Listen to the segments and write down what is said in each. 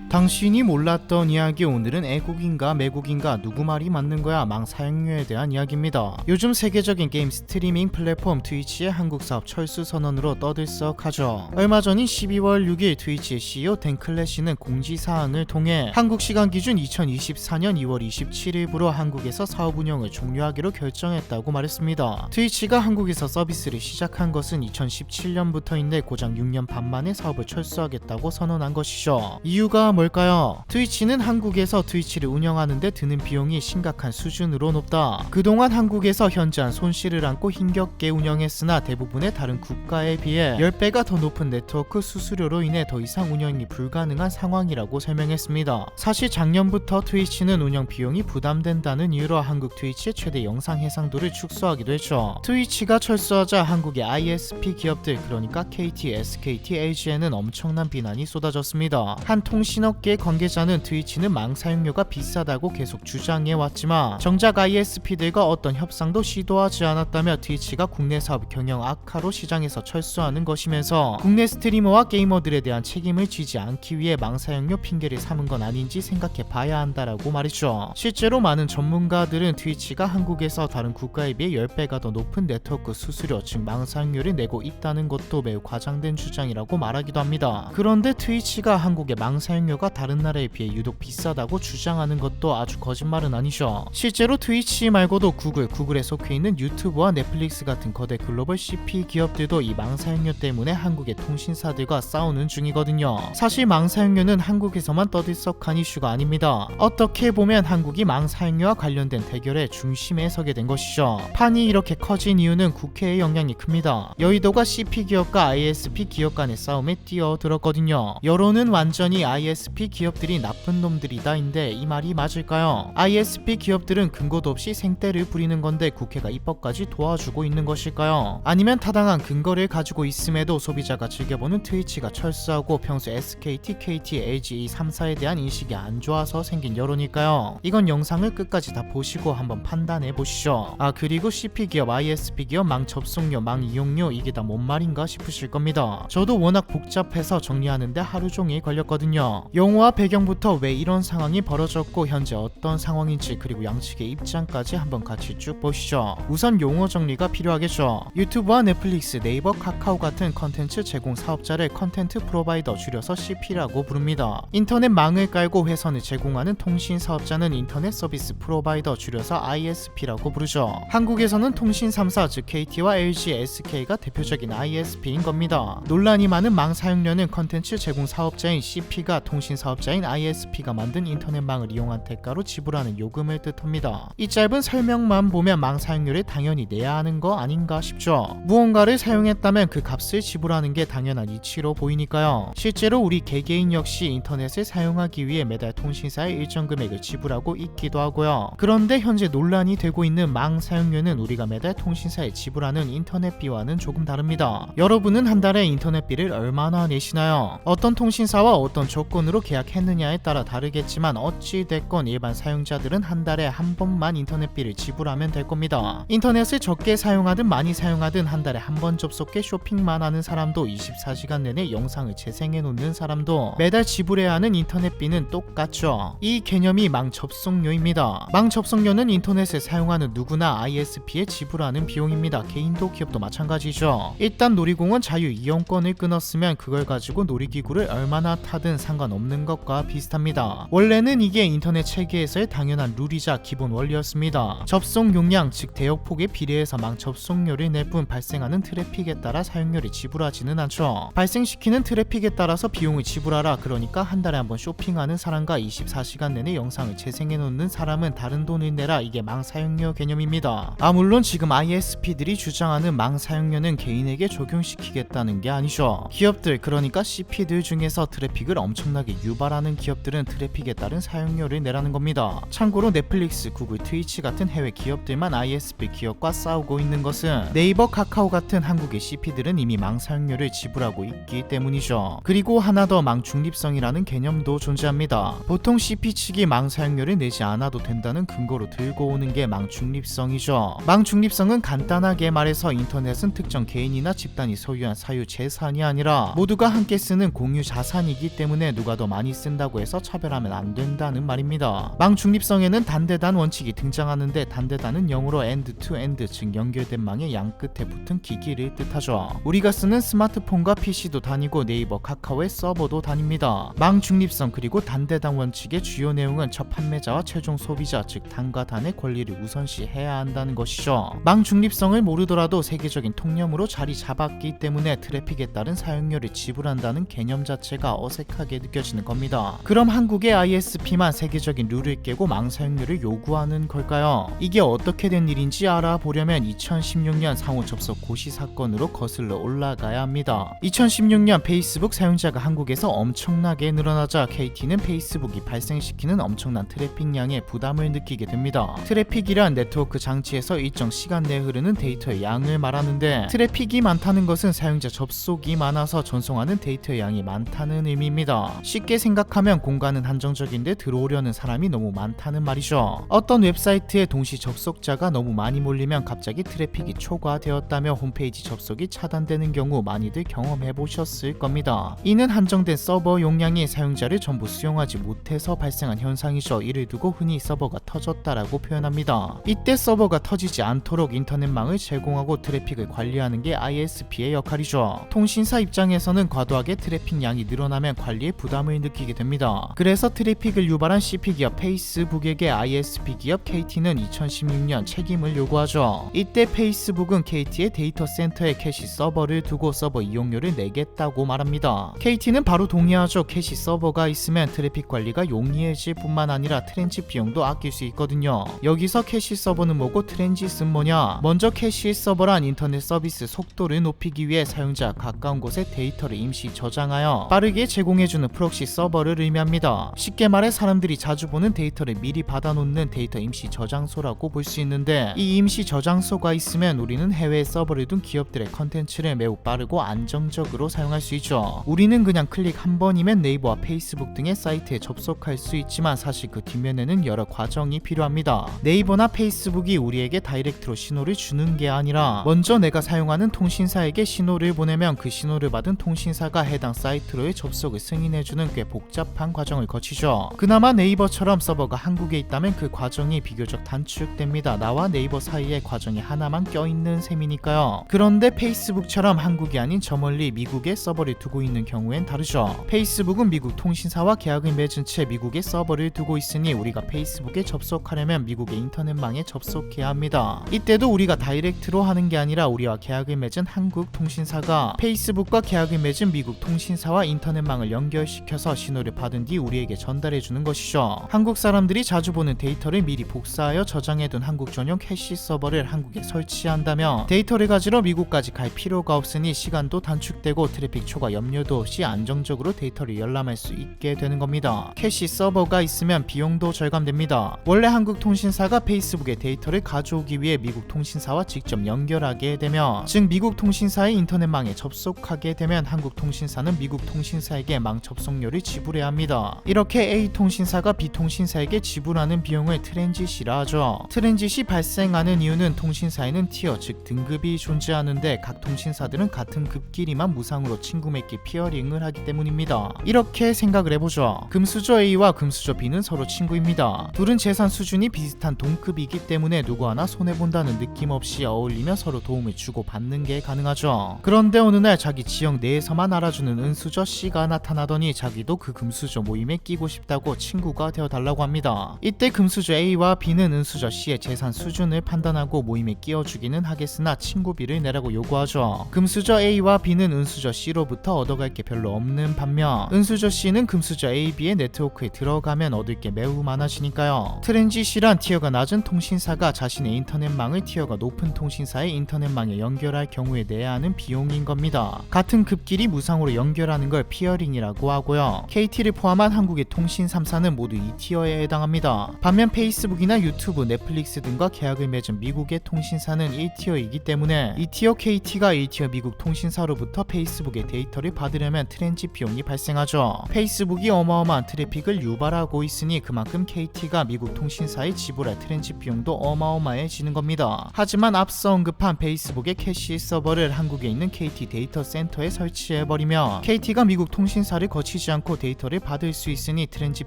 당신이 몰랐던 이야기. 오늘은 애국인가 매국인가 누구 말이 맞는 거야 망 사용료에 대한 이야기입니다. 요즘 세계적인 게임 스트리밍 플랫폼 트위치의 한국 사업 철수 선언으로 떠들썩하죠. 얼마 전인 12월 6일 트위치의 CEO 댄 클래시는 공지사항을 통해 한국 시간 기준 2024년 2월 27일부로 한국에서 사업 운영을 종료하기로 결정했다고 말했습니다. 트위치가 한국에서 서비스를 시작한 것은 2017년부터인데 고작 6년 반 만에 사업을 철수하겠다고 선언한 것이죠. 이유가 뭘까요? 트위치는 한국에서 트위치를 운영하는데 드는 비용이 심각한 수준으로 높다. 그동안 한국에서 현저한 손실을 안고 힘겹게 운영했으나 대부분의 다른 국가에 비해 10배가 더 높은 네트워크 수수료로 인해 더 이상 운영이 불가능한 상황이라고 설명했습니다. 사실 작년부터 트위치는 운영 비용이 부담된다는 이유로 한국 트위치의 최대 영상 해상도를 축소하기도 했죠. 트위치가 철수하자 한국의 ISP 기업들, 그러니까 KT, SKT, LG에는 엄청난 비난이 쏟아졌습니다. 한 통신업계 관계자는 트위치는 망 사용료가 비싸다고 계속 주장해왔지만 정작 ISP들과 어떤 협상도 시도하지 않았다며 트위치가 국내 사업 경영 악화로 시장에서 철수하는 것이면서 국내 스트리머와 게이머들에 대한 책임을 지지 않기 위해 망 사용료 핑계를 삼은 건 아닌지 생각해 봐야 한다라고 말했죠. 실제로 많은 전문가들은 트위치가 한국에서 다른 국가에 비해 10배가 더 높은 네트워크 수수료, 즉 망 사용료를 내고 있다는 것도 매우 과장된 주장이라고 말하기도 합니다. 그런데 트위치가 한국의 망 사용료가 다른 나라에 비해 유독 비싸다고 주장하는 것도 아주 거짓말은 아니죠. 실제로 트위치 말고도 구글에 속해 있는 유튜브와 넷플릭스 같은 거대 글로벌 CP 기업들도 이 망 사용료 때문에 한국의 통신사들과 싸우는 중이거든요. 사실 망 사용료는 한국에서만 떠들썩한 이슈가 아닙니다. 어떻게 보면 한국이 망 사용료와 관련된 대결의 중심에 서게 된 것이죠. 판이 이렇게 커진 이유는 국회의 영향이 큽니다. 여의도가 CP 기업과 ISP 기업 간의 싸움에 뛰어들었거든요. 여론은 완전히 ISP 기업들이 나쁜 놈들이다인데 이 말이 맞을까요? ISP 기업들은 근거도 없이 생떼를 부리는 건데 국회가 입법까지 도와주고 있는 것일까요? 아니면 타당한 근거를 가지고 있음에도 소비자가 즐겨보는 트위치가 철수하고 평소 SKT, KT, LG 이 3사에 대한 인식이 안 좋아서 생긴 여론일까요? 이건 영상을 끝까지 다 보시고 한번 판단해 보시죠. 그리고 CP 기업, ISP 기업 망 접속료, 망 이용료, 이게 다 뭔 말인가 싶으실 겁니다. 저도 워낙 복잡해서 정리하는데 하루 종일 걸렸거든요. 용어와 배경부터 왜 이런 상황이 벌어졌고 현재 어떤 상황인지, 그리고 양측의 입장까지 한번 같이 쭉 보시죠. 우선 용어 정리가 필요하겠죠. 유튜브와 넷플릭스, 네이버, 카카오 같은 컨텐츠 제공 사업자를 컨텐트 프로바이더, 줄여서 CP라고 부릅니다. 인터넷 망을 깔고 회선을 제공하는 통신 사업자는 인터넷 서비스 프로바이더, 줄여서 ISP라고 부르죠. 한국에서는 통신 3사, 즉 KT와 LG, SK가 대표적인 ISP인 겁니다. 논란이 많은 망 사용료는 컨텐츠 제공 사업자인 CP가 통신 사업자인 ISP가 만든 인터넷망을 이용한 대가로 지불하는 요금을 뜻합니다. 이 짧은 설명만 보면 망 사용료를 당연히 내야 하는 거 아닌가 싶죠. 무언가를 사용했다면 그 값을 지불하는 게 당연한 이치로 보이니까요. 실제로 우리 개개인 역시 인터넷을 사용하기 위해 매달 통신사에 일정 금액을 지불하고 있기도 하고요. 그런데 현재 논란이 되고 있는 망 사용료는 우리가 매달 통신사에 지불하는 인터넷비와는 조금 다릅니다. 여러분은 한 달에 인터넷비를 얼마나 내시나요? 어떤 통신사와 어떤 조건으로 계약했느냐에 따라 다르겠지만 어찌됐건 일반 사용자들은 한 달에 한 번만 인터넷비를 지불하면 될 겁니다. 인터넷을 적게 사용하든 많이 사용하든 한 달에 한 번 접속해 쇼핑만 하는 사람도 24시간 내내 영상을 재생해 놓는 사람도 매달 지불해야 하는 인터넷비는 똑같죠. 이 개념이 망 접속료입니다. 망 접속료는 인터넷을 사용하는 누구나 ISP에 지불하는 비용입니다. 개인도 기업도 마찬가지죠. 일단 놀이공원 자유 이용권을 끊었으면 그걸 가지고 놀이기구를 얼마나 타든 상관없는 것과 비슷합니다. 원래는 이게 인터넷 체계에서의 당연한 룰이자 기본 원리였습니다. 접속 용량, 즉 대역폭에 비례해서 망 접속료를 낼 뿐 발생하는 트래픽에 따라 사용료를 지불하지는 않죠. 발생시키는 트래픽에 따라서 비용을 지불하라. 그러니까 한 달에 한 번 쇼핑하는 사람과 24시간 내내 영상을 재생해 놓는 사람은 다른 돈을 내라. 이게 망 사용료 개념입니다. 물론 지금 ISP들이 주장하는 망 사용료는 개인에게 적용시키겠다는 게 아니죠. 기업들, 그러니까 CP들 중에서 트래픽을 엄청나게 트래픽을 유발하는 기업들은 트래픽에 따른 사용료를 내라는 겁니다. 참고로 넷플릭스, 구글, 트위치 같은 해외 기업들만 ISP 기업과 싸우고 있는 것은 네이버, 카카오 같은 한국의 CP들은 이미 망 사용료를 지불하고 있기 때문이죠. 그리고 하나 더, 망 중립성이라는 개념도 존재합니다. 보통 CP 측이 망 사용료를 내지 않아도 된다는 근거로 들고 오는 게 망 중립성이죠. 망 중립성은 간단하게 말해서 인터넷은 특정 개인이나 집단이 소유한 사유 재산이 아니라 모두가 함께 쓰는 공유 자산이기 때문에 누가 더 많이 쓴다고 해서 차별하면 안 된다는 말입니다. 망 중립성에는 단대단 원칙이 등장하는데, 단대단은 영어로 end to end, 즉 연결된 망의 양 끝에 붙은 기기를 뜻하죠. 우리가 쓰는 스마트폰과 PC도 다니고 네이버, 카카오의 서버도 다닙니다. 망 중립성 그리고 단대단 원칙의 주요 내용은 첫 판매자와 최종 소비자, 즉 단과 단의 권리를 우선시해야 한다는 것이죠. 망 중립성을 모르더라도 세계적인 통념으로 자리 잡았기 때문에 트래픽에 따른 사용료를 지불한다는 개념 자체가 어색하게 느껴지는 겁니다. 그럼 한국의 ISP만 세계적인 룰을 깨고 망 사용료를 요구하는 걸까요? 이게 어떻게 된 일인지 알아보려면 2016년 상호 접속 고시 사건으로 거슬러 올라가야 합니다. 2016년 페이스북 사용자가 한국에서 엄청나게 늘어나자 KT는 페이스북이 발생시키는 엄청난 트래픽량에 부담을 느끼게 됩니다. 트래픽이란 네트워크 장치에서 일정 시간 내에 흐르는 데이터의 양을 말하는데, 트래픽이 많다는 것은 사용자 접속이 많아서 전송하는 데이터의 양이 많다는 의미입니다. 쉽게 생각하면 공간은 한정적인데 들어오려는 사람이 너무 많다는 말이죠. 어떤 웹사이트에 동시 접속자가 너무 많이 몰리면 갑자기 트래픽이 초과되었다며 홈페이지 접속이 차단되는 경우 많이들 경험해 보셨을 겁니다. 이는 한정된 서버 용량이 사용자를 전부 수용하지 못해서 발생한 현상이죠. 이를 두고 흔히 서버가 터졌다라고 표현합니다. 이때 서버가 터지지 않도록 인터넷망을 제공하고 트래픽을 관리하는 게 ISP의 역할이죠. 통신사 입장에서는 과도하게 트래픽 양이 늘어나면 관리에 부담을 느끼게 됩니다. 그래서 트래픽을 유발한 CP 기업 페이스북에게 ISP 기업 KT는 2016년 책임을 요구하죠. 이때 페이스북은 KT의 데이터 센터에 캐시 서버를 두고 서버 이용료를 내겠다고 말합니다. KT는 바로 동의하죠. 캐시 서버가 있으면 트래픽 관리가 용이해질 뿐만 아니라 트랜짓 비용도 아낄 수 있거든요. 여기서 캐시 서버는 뭐고 트랜짓은 뭐냐? 먼저 캐시 서버란 인터넷 서비스 속도를 높이기 위해 사용자 가까운 곳에 데이터를 임시 저장하여 빠르게 제공해주는 프록시 서버를 의미합니다. 쉽게 말해 사람들이 자주 보는 데이터를 미리 받아놓는 데이터 임시 저장소라고 볼 수 있는데, 이 임시 저장소가 있으면 우리는 해외에 서버를 둔 기업들의 컨텐츠를 매우 빠르고 안정적으로 사용할 수 있죠. 우리는 그냥 클릭 한 번이면 네이버와 페이스북 등의 사이트에 접속할 수 있지만 사실 그 뒷면에는 여러 과정이 필요합니다. 네이버나 페이스북이 우리에게 다이렉트로 신호를 주는 게 아니라 먼저 내가 사용하는 통신사에게 신호를 보내면 그 신호를 받은 통신사가 해당 사이트로의 접속을 승인해주는 꽤 복잡한 과정을 거치죠. 그나마 네이버처럼 서버가 한국에 있다면 그 과정이 비교적 단축됩니다. 나와 네이버 사이에 과정이 하나만 껴있는 셈이니까요. 그런데 페이스북처럼 한국이 아닌 저 멀리 미국에 서버를 두고 있는 경우엔 다르죠. 페이스북은 미국 통신사와 계약을 맺은 채 미국에 서버를 두고 있으니 우리가 페이스북에 접속하려면 미국의 인터넷망에 접속해야 합니다. 이때도 우리가 다이렉트로 하는 게 아니라 우리와 계약을 맺은 한국 통신사가 페이스북과 계약을 맺은 미국 통신사와 인터넷망을 연결시켜서 신호를 받은 뒤 우리에게 전달해주는 것이죠. 한국 사람들이 자주 보는 데이터를 미리 복사하여 저장해둔 한국 전용 캐시 서버를 한국에 설치한다면 데이터를 가지러 미국까지 갈 필요가 없으니 시간도 단축되고 트래픽 초과 염려도 없이 안정적으로 데이터를 열람할 수 있게 되는 겁니다. 캐시 서버가 있으면 비용도 절감됩니다. 원래 한국 통신사가 페이스북의 데이터를 가져오기 위해 미국 통신사와 직접 연결하게 되면, 즉 미국 통신사의 인터넷망에 접속하게 되면 한국 통신사는 미국 통신사에게 망 접속료를 지불해야 합니다. 이렇게 A 통신사가 B 통신사에게 지불하는 비용을 트랜짓이라 하죠. 트랜짓이 발생하는 이유는 통신사에는 티어, 즉 등급이 존재하는데 각 통신사들은 같은 급끼리만 무상으로 친구 맺기 피어링을 하기 때문입니다. 이렇게 생각을 해보죠. 금수저 A와 금수저 B는 서로 친구입니다. 둘은 재산 수준이 비슷한 동급이기 때문에 누구 하나 손해본다는 느낌 없이 어울리며 서로 도움을 주고받는 게 가능하죠. 그런데 어느 날 자기 지역 내에서만 알아주는 은수저 C가 나타나더니 자기도 그 금수저 모임에 끼고 싶다고 친구가 되어달라고 합니다. 이때 금수저 A와 B는 은수저 C의 재산 수준을 판단하고 모임에 끼워주기는 하겠으나 친구비를 내라고 요구하죠. 금수저 A와 B는 은수저 C로부터 얻어갈 게 별로 없는 반면 은수저 C는 금수저 A, B의 네트워크에 들어가면 얻을 게 매우 많아지니까요. 트랜짓이란 티어가 낮은 통신사가 자신의 인터넷망을 티어가 높은 통신사의 인터넷망에 연결할 경우에 내야 하는 비용인 겁니다. 같은 급끼리 무상으로 연결하는 걸 피어링이라고 하고요. 있는데요. KT를 포함한 한국의 통신 3사는 모두 2티어에 해당합니다. 반면 페이스북이나 유튜브, 넷플릭스 등과 계약을 맺은 미국의 통신사는 1티어이기 때문에 2티어 KT가 1티어 미국 통신사로부터 페이스북의 데이터를 받으려면 트랜짓 비용이 발생하죠. 페이스북이 어마어마한 트래픽을 유발하고 있으니 그만큼 KT가 미국 통신사에 지불할 트랜짓 비용도 어마어마해지는 겁니다. 하지만 앞서 언급한 페이스북의 캐시 서버를 한국에 있는 KT 데이터 센터에 설치해버리면 KT가 미국 통신사를 거치지 않고 데이터를 받을 수 있으니 트랜짓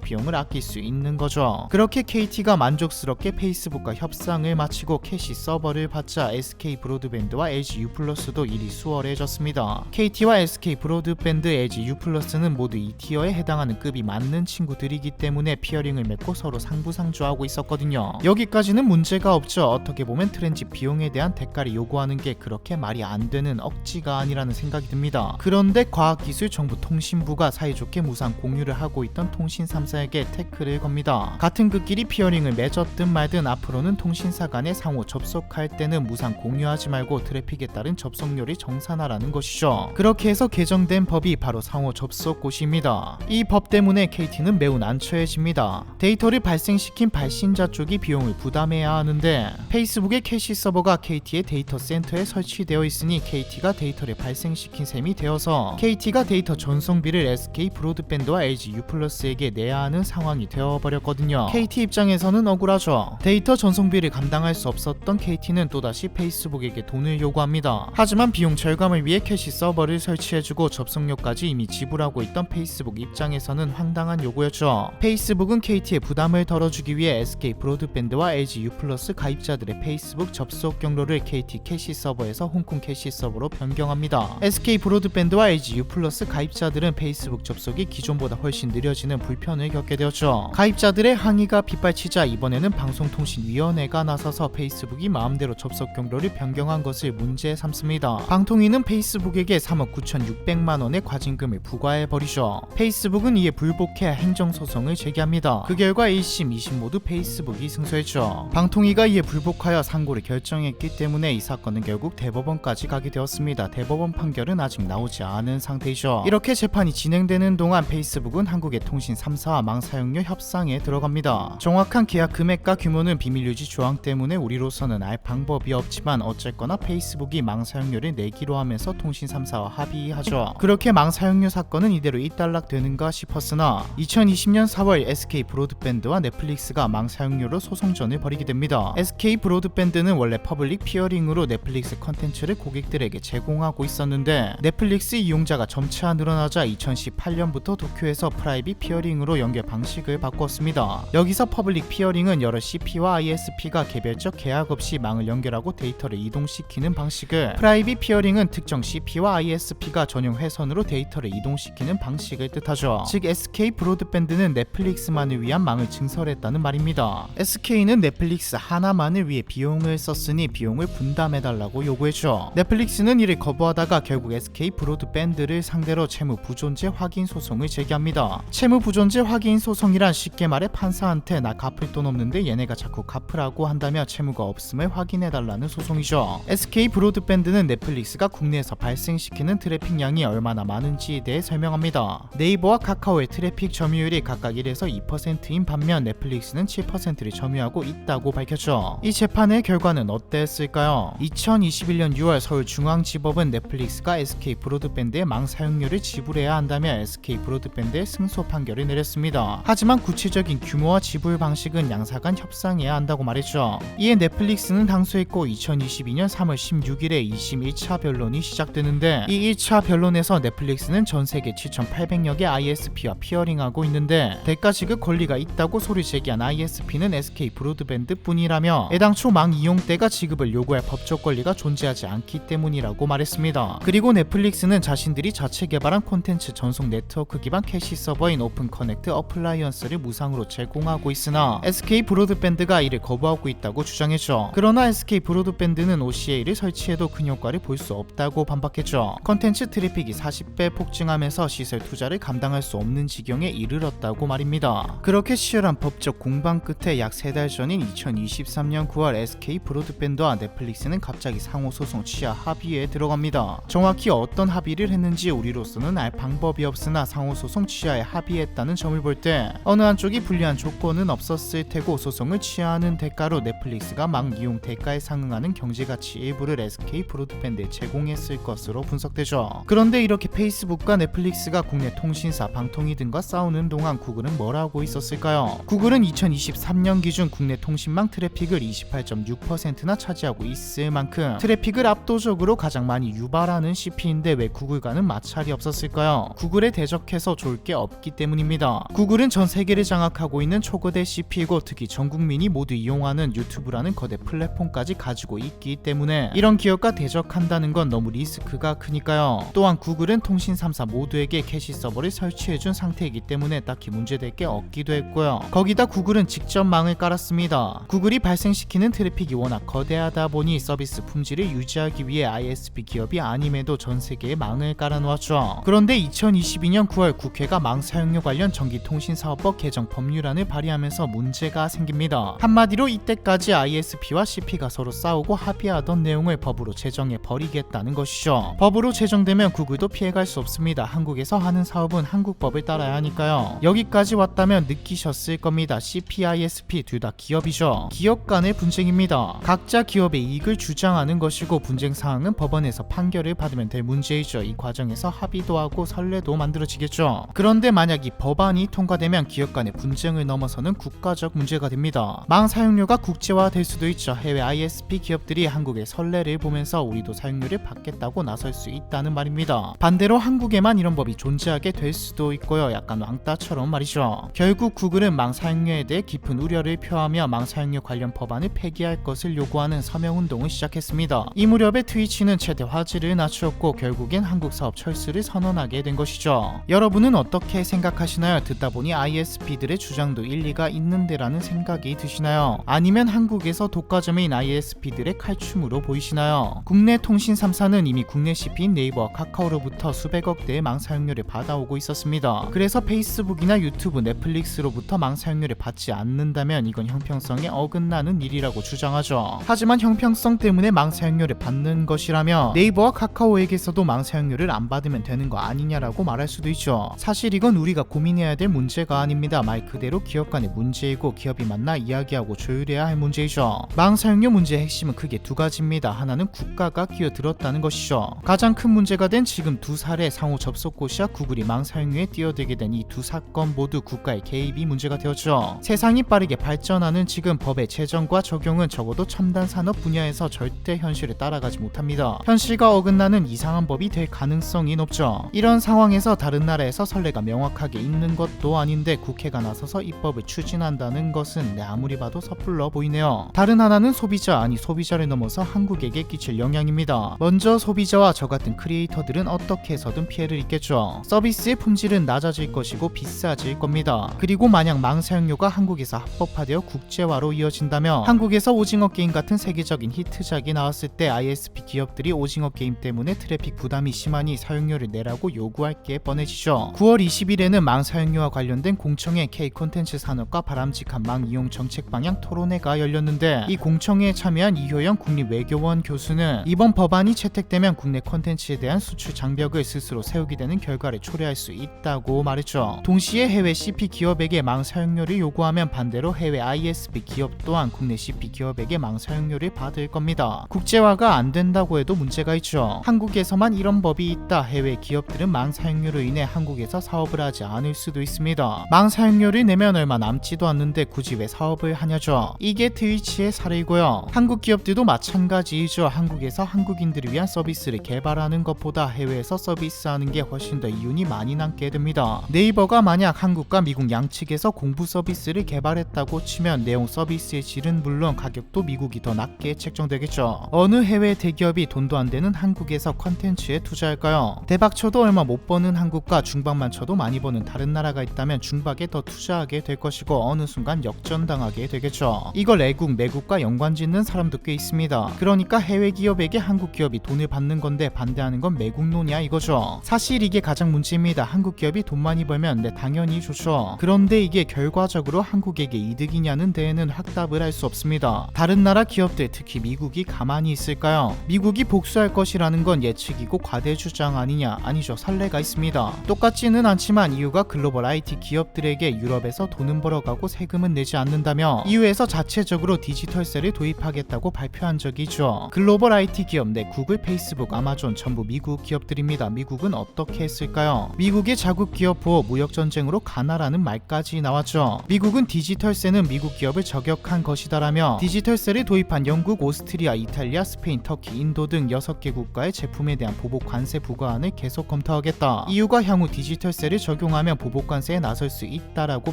비용을 아낄 수 있는 거죠. 그렇게 KT가 만족스럽게 페이스북과 협상을 마치고 캐시 서버를 받자 SK 브로드밴드와 LG U+도 일이 수월해졌습니다. KT와 SK 브로드밴드, LG U+는 모두 2티어에 해당하는 급이 맞는 친구들이기 때문에 피어링을 맺고 서로 상부상조하고 있었거든요. 여기까지는 문제가 없죠. 어떻게 보면 트랜짓 비용에 대한 대가를 요구하는 게 그렇게 말이 안 되는 억지가 아니라는 생각이 듭니다. 그런데 과학기술정보통신부가 사이좋게 무상 공유를 하고 있던 통신 3사에게 태클을 겁니다. 같은 급끼리 피어링을 맺었든 말든 앞으로는 통신사 간에 상호 접속할 때는 무상 공유하지 말고 트래픽에 따른 접속료를 정산하라는 것이죠. 그렇게 해서 개정된 법이 바로 상호 접속고시입니다. 이 법 때문에 KT는 매우 난처해집니다. 데이터를 발생시킨 발신자 쪽이 비용을 부담해야 하는데 페이스북의 캐시 서버가 KT의 데이터 센터에 설치되어 있으니 KT가 데이터를 발생시킨 셈이 되어서 KT가 데이터 전송비를 SK 브로드밴드와 LG U+에게 내야 하는 상황이 되어버렸거든요. KT 입장에서는 억울하죠. 데이터 전송비를 감당할 수 없었던 KT는 또다시 페이스북에게 돈을 요구합니다. 하지만 비용 절감을 위해 캐시 서버를 설치해주고 접속료까지 이미 지불하고 있던 페이스북 입장에서는 황당한 요구였죠. 페이스북은 KT의 부담을 덜어주기 위해 SK 브로드밴드와 LG U+ 가입자들의 페이스북 접속 경로를 KT 캐시 서버에서 홍콩 캐시 서버로 변경합니다. SK 브로드밴드와 LG U+ 가입자들은 페이스북 접속이 기존보다 훨씬 느려지는 불편을 겪게 되었죠. 가입자들의 항의가 빗발치자 이번에는 방송통신위원회가 나서서 페이스북이 마음대로 접속 경로를 변경한 것을 문제 삼습니다. 방통위는 페이스북에게 3억 9,600만 원의 과징금을 부과해버리죠. 페이스북은 이에 불복해 행정소송을 제기합니다. 그 결과 1심, 2심 모두 페이스북이 승소했죠. 방통위가 이에 불복하여 상고를 결정했기 때문에 이 사건은 결국 대법원까지 가게 되었습니다. 대법원 판결은 아직 나오지 않은 상태이죠. 이렇게 재판이 진행되는 동안 페이스북은 한국의 통신 3사와 망 사용료 협상에 들어갑니다. 정확한 계약 금액과 규모는 비밀유지 조항 때문에 우리로서는 알 방법이 없지만 어쨌거나 페이스북이 망 사용료를 내기로 하면서 통신 3사와 합의하죠. 그렇게 망 사용료 사건은 이대로 일단락되는가 싶었으나 2020년 4월 SK 브로드밴드와 넷플릭스가 망 사용료로 소송전을 벌이게 됩니다. SK 브로드밴드는 원래 퍼블릭 피어링으로 넷플릭스 컨텐츠를 고객들에게 제공하고 있었는데 넷플릭스 이용자가 점차 늘어나자 2018년부터 도쿄에서 프라이빗 피어링으로 연결 방식을 바꿨습니다. 여기서 퍼블릭 피어링은 여러 CP와 ISP가 개별적 계약 없이 망을 연결하고 데이터를 이동시키는 방식을, 프라이빗 피어링은 특정 CP와 ISP가 전용 회선으로 데이터를 이동시키는 방식을 뜻하죠. 즉 SK 브로드밴드는 넷플릭스만을 위한 망을 증설했다는 말입니다. SK는 넷플릭스 하나만을 위해 비용을 썼으니 비용을 분담해달라고 요구했죠. 넷플릭스는 이를 거부하다가 결국 SK 브로드밴드를 상대로 채무 부존재 확인 소송을 제기합니다. 채무 부존재 확인 소송이란 쉽게 말해 판사한테 나 갚을 돈 없는데 얘네가 자꾸 갚으라고 한다며 채무가 없음을 확인해달라는 소송이죠. SK 브로드밴드는 넷플릭스가 국내에서 발생시키는 트래픽량이 얼마나 많은지에 대해 설명합니다. 네이버와 카카오의 트래픽 점유율이 각각 1에서 2%인 반면 넷플릭스는 7%를 점유하고 있다고 밝혔죠. 이 재판의 결과는 어땠을까요? 2021년 6월 서울중앙지법은 넷플릭스가 SK 브로드밴드의 망 사용료를 지불해야 한다며 SK 브로드밴드의 승소 판결을 내렸습니다. 하지만 구체적인 규모와 지불 방식은 양사 간 협상해야 한다고 말했죠. 이에 넷플릭스는 항소했고 2022년 3월 16일에 2심 1차 변론이 시작되는데 이 1차 변론에서 넷플릭스는 전세계 7,800여 개 ISP와 피어링하고 있는데 대가 지급 권리가 있다고 소리 제기한 ISP는 SK 브로드밴드 뿐이라며 애당초 망 이용 때가 지급을 요구할 법적 권리가 존재하지 않기 때문이라고 말했습니다. 그리고 넷플릭스는 자신들이 자체 개발한 콘텐츠 전송 네트워크 기반 캐시 서버인 오픈 커넥트 어플라이언스를 무상으로 제공하고 있으나 SK 브로드밴드가 이를 거부하고 있다고 주장했죠. 그러나 SK 브로드밴드는 OCA를 설치해도 큰 효과를 볼 수 없다고 반박했죠. 컨텐츠 트래픽이 40배 폭증하면서 시설 투자를 감당할 수 없는 지경에 이르렀다고 말입니다. 그렇게 치열한 법적 공방 끝에 약 3달 전인 2023년 9월 SK 브로드밴드와 넷플릭스는 갑자기 상호소송 취하 합의에 들어갑니다. 정확히 어떤 합의를 했는지 우리로서는 알 방법이 없으나 하거나 상호소송 취하에 합의했다는 점을 볼 때 어느 한쪽이 불리한 조건은 없었을 테고 소송을 취하하는 대가로 넷플릭스가 막 이용 대가에 상응하는 경제가치 일부를 SK 브로드밴드에 제공했을 것으로 분석되죠. 그런데 이렇게 페이스북과 넷플릭스가 국내 통신사 방통위 등과 싸우는 동안 구글은 뭘 하고 있었을까요? 구글은 2023년 기준 국내 통신망 트래픽을 28.6%나 차지하고 있을 만큼 트래픽을 압도적으로 가장 많이 유발하는 CP인데 왜 구글과는 마찰이 없었을까요? 구글에 대적해서 좋을 게 없기 때문입니다. 구글은 전 세계를 장악하고 있는 초거대 CP이고 특히 전 국민이 모두 이용하는 유튜브라는 거대 플랫폼까지 가지고 있기 때문에 이런 기업과 대적한다는 건 너무 리스크가 크니까요. 또한 구글은 통신 3사 모두에게 캐시 서버를 설치해준 상태이기 때문에 딱히 문제될 게 없기도 했고요. 거기다 구글은 직접 망을 깔았습니다. 구글이 발생시키는 트래픽이 워낙 거대하다 보니 서비스 품질을 유지하기 위해 ISP 기업이 아님에도 전 세계에 망을 깔아놓았죠. 그런데 2022년 9월 국회가 망 사용료 관련 전기통신사업법 개정 법률안을 발의하면서 문제가 생깁니다. 한마디로 이때까지 ISP와 CP가 서로 싸우고 합의하던 내용을 법으로 제정해 버리겠다는 것이죠. 법으로 제정되면 구글도 피해갈 수 없습니다. 한국에서 하는 사업은 한국법을 따라야 하니까요. 여기까지 왔다면 느끼셨을 겁니다. CP, ISP 둘 다 기업이죠. 기업 간의 분쟁입니다. 각자 기업의 이익을 주장하는 것이고 분쟁 사항은 법원에서 판결을 받으면 될 문제이죠. 이 과정에서 합의도 하고 선례도 만들어지겠죠. 그런데 만약 이 법안이 통과되면 기업 간의 분쟁을 넘어서는 국가적 문제가 됩니다. 망 사용료가 국제화될 수도 있죠. 해외 ISP 기업들이 한국의 선례를 보면서 우리도 사용료를 받겠다고 나설 수 있다는 말입니다. 반대로 한국에만 이런 법이 존재하게 될 수도 있고요. 약간 왕따처럼 말이죠. 결국 구글은 망 사용료에 대해 깊은 우려를 표하며 망 사용료 관련 법안을 폐기할 것을 요구하는 서명운동을 시작했습니다. 이 무렵에 트위치는 최대 화제를 낮추었고 결국엔 한국 사업 철수를 선언하게 된 것이죠. 여러분은 어떻게 생각하시나요? 듣다 보니 ISP들의 주장도 일리가 있는데라는 생각이 드시나요? 아니면 한국에서 독과점인 ISP들의 칼춤으로 보이시나요? 국내 통신 3사는 이미 국내 CP인 네이버와 카카오로부터 수백억 대의 망 사용료를 받아오고 있었습니다. 그래서 페이스북이나 유튜브, 넷플릭스로부터 망 사용료를 받지 않는다면 이건 형평성에 어긋나는 일이라고 주장하죠. 하지만 형평성 때문에 망 사용료를 받는 것이라며 네이버와 카카오에게서도 망 사용료를 안 받으면 되는 거 아니냐라고 말할 수도 있죠. 사실 이건 우리가 고민해야 될 문제가 아닙니다. 말 그대로 기업 간의 문제이고 기업이 만나 이야기하고 조율해야 할 문제이죠. 망 사용료 문제의 핵심은 크게 두 가지입니다. 하나는 국가가 끼어들었다는 것이죠. 가장 큰 문제가 된 지금 두 사례 상호 접속 고시와 구글이 망 사용료에 뛰어들게 된 이 두 사건 모두 국가의 개입이 문제가 되었죠. 세상이 빠르게 발전하는 지금 법의 제정과 적용은 적어도 첨단 산업 분야에서 절대 현실을 따라가지 못합니다. 현실과 어긋나는 이상한 법이 될 가능성이 높죠. 이런 상황에서 다른 나라에서 선례가 명확하게 있는 것도 아닌데 국회가 나서서 입법을 추진한다는 것은 아무리 봐도 섣불러 보이네요. 다른 하나는 소비자를 넘어서 한국에게 끼칠 영향입니다. 먼저 소비자와 저 같은 크리에이터들은 어떻게 해서든 피해를 입겠죠. 서비스의 품질은 낮아질 것이고 비싸질 겁니다. 그리고 만약 망 사용료가 한국에서 합법화되어 국제화로 이어진다면 한국에서 오징어 게임 같은 세계적인 히트작이 나왔을 때 ISP 기업들이 오징어 게임 때문에 트래픽 부담이 심하니 사용료를 내라고 요구할 게 뻔해지죠. 9월 20일에는 망 사용료와 관련된 공청회 K 콘텐츠 산업과 바람직한 망 이용 정책 방향 토론회가 열렸는데 이 공청회에 참여한 이효영 국립외교원 교수는 이번 법안이 채택되면 국내 콘텐츠에 대한 수출 장벽을 스스로 세우게 되는 결과를 초래할 수 있다고 말했죠. 동시에 해외 CP 기업에게 망 사용료를 요구하면 반대로 해외 ISP 기업 또한 국내 CP 기업에게 망 사용료를 받을 겁니다. 국제화가 안 된다고 해도 문제가 있죠. 한국에서만 이런 법이 있다. 해외 기업들은 망 사용료로 인해 한국에서 사업을 하지 않을 수도 있습니다. 망 사용료를 내면 얼마 남지도 않는데 굳이 왜 사업을 하냐죠. 이게 트위치의 사례이고요. 한국 기업들도 마찬가지이죠. 한국에서 한국인들을 위한 서비스를 개발하는 것보다 해외에서 서비스하는 게 훨씬 더 이윤이 많이 남게 됩니다. 네이버가 만약 한국과 미국 양측에서 공부 서비스를 개발했다고 치면 내용 서비스의 질은 물론 가격도 미국이 더 낮게 책정되겠죠. 어느 해외 대기업이 돈도 안 되는 한국에서 컨텐츠에 투자할까요? 대박쳐도 얼마 못 버는 한국과 중박만 쳐도 많이 버는 다른 나라가 있다면 중박에 더 투자하게 될 것이고 어느 순간 역전당하게 되겠죠. 이걸 애국, 매국과 연관짓는 사람도 꽤 있습니다. 그러니까 해외 기업에게 한국 기업이 돈을 받는 건데 반대하는 건 매국론이야 이거죠. 사실 이게 가장 문제입니다. 한국 기업이 돈 많이 벌면 당연히 좋죠. 그런데 이게 결과적으로 한국에게 이득이냐는 데에는 확답을 할 수 없습니다. 다른 나라 기업들 특히 미국이 가만히 있을까요? 미국이 복수할 것이라는 건 예측이고 과대 주장 아니냐? 아니죠. 선례가 있습니다. 있습니다. 똑같지는 않지만 EU가 글로벌 IT 기업들에게 유럽에서 돈은 벌어가고 세금은 내지 않는다며 EU에서 자체적으로 디지털세를 도입하겠다고 발표한 적이 있죠. 글로벌 IT 기업 내 구글, 페이스북, 아마존 전부 미국 기업들입니다. 미국은 어떻게 했을까요? 미국의 자국 기업 보호, 무역 전쟁으로 가나라는 말까지 나왔죠. 미국은 디지털세는 미국 기업을 저격한 것이다라며 디지털세를 도입한 영국, 오스트리아, 이탈리아, 스페인, 터키, 인도 등 6개 국가의 제품에 대한 보복 관세 부과안을 계속 검토하겠다. EU가 향후 디지털세를 적용하면 보복 관세에 나설 수 있다라고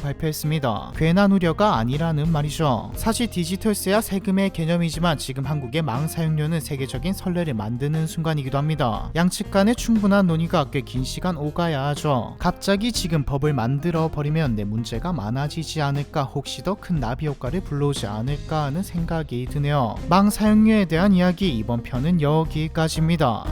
발표했습니다. 괜한 우려가 아니라는 말이죠. 사실 디지털세야 세금의 개념이지만 지금 한국의 망 사용료는 세계적인 선례를 만드는 순간이기도 합니다. 양측 간의 충분한 논의가 꽤 긴 시간 오가야 하죠. 갑자기 지금 법을 만들어 버리면 내 문제가 많아지지 않을까, 혹시 더 큰 나비 효과를 불러오지 않을까 하는 생각이 드네요. 망 사용료에 대한 이야기 이번 편은 여기까지입니다.